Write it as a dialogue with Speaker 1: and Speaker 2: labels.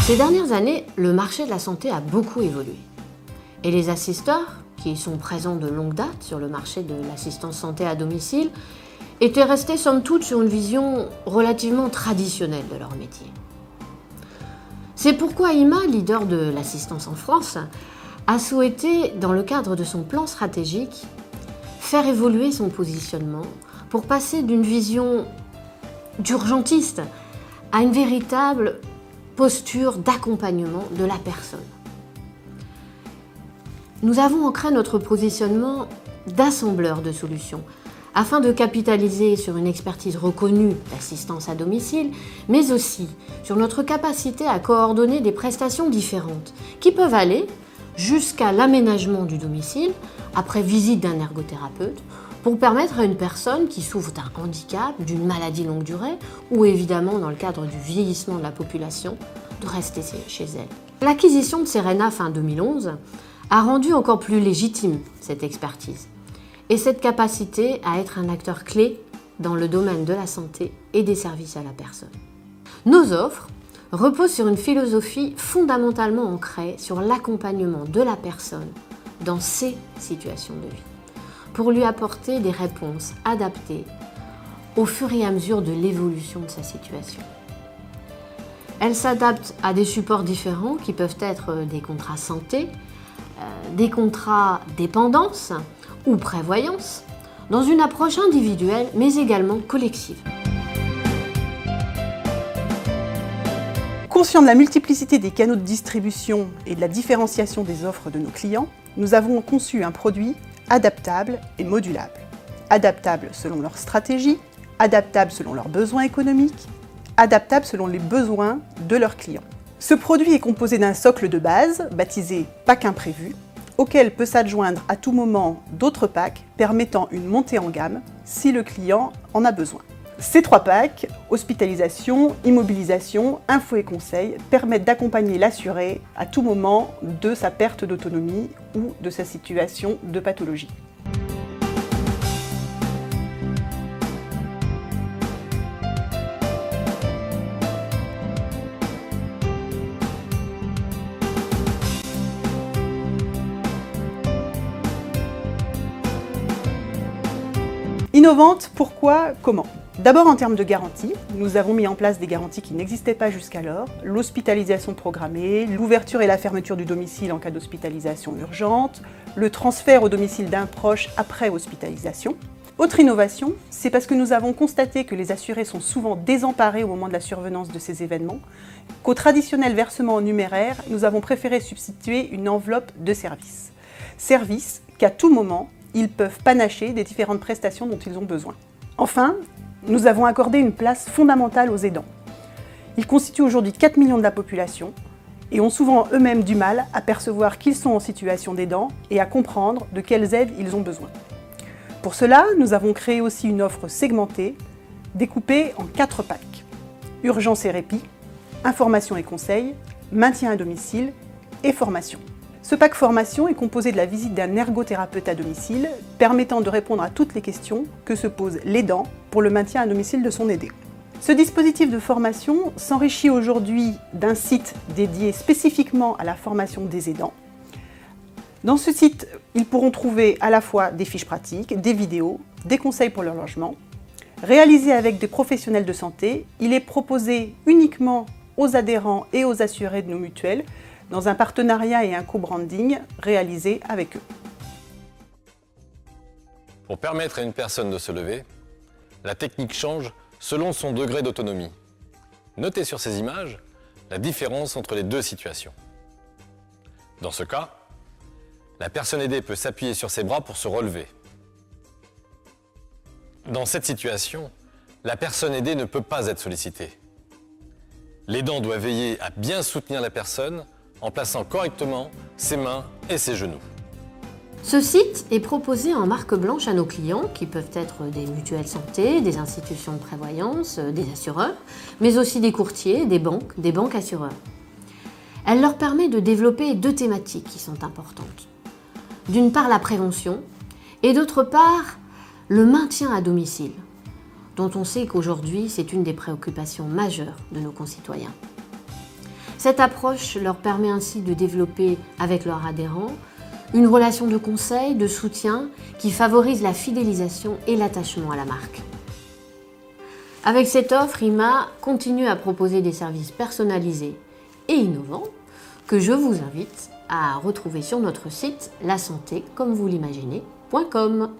Speaker 1: Ces dernières années, le marché de la santé a beaucoup évolué. Et les assisteurs, qui sont présents de longue date sur le marché de l'assistance santé à domicile, étaient restés somme toute sur une vision relativement traditionnelle de leur métier. C'est pourquoi IMA, leader de l'assistance en France, a souhaité, dans le cadre de son plan stratégique, faire évoluer son positionnement pour passer d'une vision d'urgentiste à une véritable posture d'accompagnement de la personne. Nous avons ancré notre positionnement d'assembleur de solutions afin de capitaliser sur une expertise reconnue d'assistance à domicile, mais aussi sur notre capacité à coordonner des prestations différentes qui peuvent aller jusqu'à l'aménagement du domicile après visite d'un ergothérapeute pour permettre à une personne qui souffre d'un handicap, d'une maladie longue durée ou évidemment dans le cadre du vieillissement de la population, de rester chez elle. L'acquisition de Serena fin 2011 a rendu encore plus légitime cette expertise et cette capacité à être un acteur clé dans le domaine de la santé et des services à la personne. Nos offres reposent sur une philosophie fondamentalement ancrée sur l'accompagnement de la personne dans ses situations de vie, pour lui apporter des réponses adaptées au fur et à mesure de l'évolution de sa situation. Elle s'adapte à des supports différents qui peuvent être des contrats santé, des contrats dépendance ou prévoyance, dans une approche individuelle mais également collective.
Speaker 2: Conscient de la multiplicité des canaux de distribution et de la différenciation des offres de nos clients, nous avons conçu un produit adaptable et modulable. Adaptable selon leur stratégie, adaptable selon leurs besoins économiques, adaptable selon les besoins de leurs clients. Ce produit est composé d'un socle de base, baptisé pack imprévu, auquel peut s'adjoindre à tout moment d'autres packs permettant une montée en gamme si le client en a besoin. Ces 3 packs, hospitalisation, immobilisation, info et conseil, permettent d'accompagner l'assuré à tout moment de sa perte d'autonomie ou de sa situation de pathologie. Innovante, pourquoi, comment ? D'abord en termes de garantie, nous avons mis en place des garanties qui n'existaient pas jusqu'alors, l'hospitalisation programmée, l'ouverture et la fermeture du domicile en cas d'hospitalisation urgente, le transfert au domicile d'un proche après hospitalisation. Autre innovation, c'est parce que nous avons constaté que les assurés sont souvent désemparés au moment de la survenance de ces événements, qu'au traditionnel versement en numéraire, nous avons préféré substituer une enveloppe de services. Services qu'à tout moment, ils peuvent panacher des différentes prestations dont ils ont besoin. Enfin, nous avons accordé une place fondamentale aux aidants. Ils constituent aujourd'hui 4 millions de la population et ont souvent eux-mêmes du mal à percevoir qu'ils sont en situation d'aidant et à comprendre de quelles aides ils ont besoin. Pour cela, nous avons créé aussi une offre segmentée, découpée en 4 packs. Urgence et répit, information et conseils, maintien à domicile et formation. Ce pack formation est composé de la visite d'un ergothérapeute à domicile, permettant de répondre à toutes les questions que se pose l'aidant pour le maintien à domicile de son aidé. Ce dispositif de formation s'enrichit aujourd'hui d'un site dédié spécifiquement à la formation des aidants. Dans ce site, ils pourront trouver à la fois des fiches pratiques, des vidéos, des conseils pour leur logement. Réalisé avec des professionnels de santé, il est proposé uniquement aux adhérents et aux assurés de nos mutuelles, dans un partenariat et un co-branding réalisé avec eux.
Speaker 3: Pour permettre à une personne de se lever, la technique change selon son degré d'autonomie. Notez sur ces images la différence entre les 2 situations. Dans ce cas, la personne aidée peut s'appuyer sur ses bras pour se relever. Dans cette situation, la personne aidée ne peut pas être sollicitée. L'aidant doit veiller à bien soutenir la personne en plaçant correctement ses mains et ses genoux.
Speaker 1: Ce site est proposé en marque blanche à nos clients, qui peuvent être des mutuelles santé, des institutions de prévoyance, des assureurs, mais aussi des courtiers, des banques assureurs. Elle leur permet de développer 2 thématiques qui sont importantes. D'une part, la prévention, et d'autre part, le maintien à domicile, dont on sait qu'aujourd'hui, c'est une des préoccupations majeures de nos concitoyens. Cette approche leur permet ainsi de développer avec leurs adhérents une relation de conseil, de soutien qui favorise la fidélisation et l'attachement à la marque. Avec cette offre, IMA continue à proposer des services personnalisés et innovants que je vous invite à retrouver sur notre site lasanté-comme-vous-l'imaginez.com.